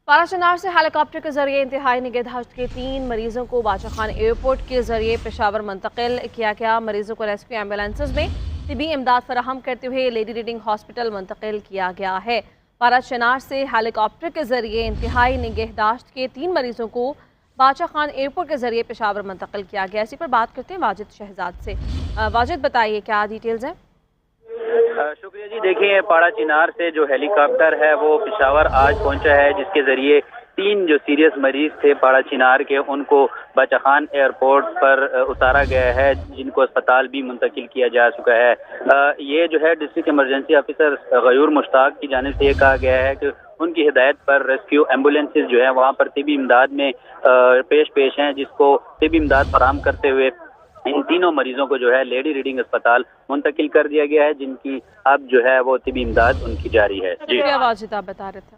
पाराचनार से हेलीकॉप्टर के जरिए इंतहाई निगहदाश्त के 3 मरीजों को बादशाह खान एयरपोर्ट के जरिए पेशावर मुंतकिल किया गया। मरीजों को रेस्क्यू एम्बुलेंसेज में तिबी इमदाद फराहम करते हुए लेडी रीडिंग हॉस्पिटल मुंतकिल किया गया है। पाराचनार से हेलीकॉप्टर के जरिए इंतहाई निगहदाश्त के 3 मरीजों को बादशाह खान एयरपोर्ट के जरिए पेशावर मुंतकिल किया गया। इसी पर बात करते हैं वाजिद शहजाद से। वाजिद, बताइए क्या डिटेल्स हैं? शुक्रिया जी। देखिए, पाड़ा चिनार से जो हेलीकॉप्टर है वो पेशावर आज पहुंचा है, जिसके जरिए 3 जो सीरियस मरीज थे पाड़ा चिनार के, उनको बादशाह खान एयरपोर्ट पर उतारा गया है, जिनको अस्पताल भी मुंतकिल किया जा चुका है। ये जो है district emergency officer Gayur Mushtaq की जानिब से ये कहा गया है कि उनकी हिदायत पर रेस्क्यू एम्बुलेंसेज जो है वहाँ पर तिबी इमदाद में पेश हैं, जिसको तिबी इमदाद फराहम करते हुए इन तीनों मरीजों को जो है लेडी रीडिंग अस्पताल मुंतकिल कर दिया गया है, जिनकी अब जो है वो तिबी इमदाद उनकी जारी है। जी, वाजिद आप बता रहे थे।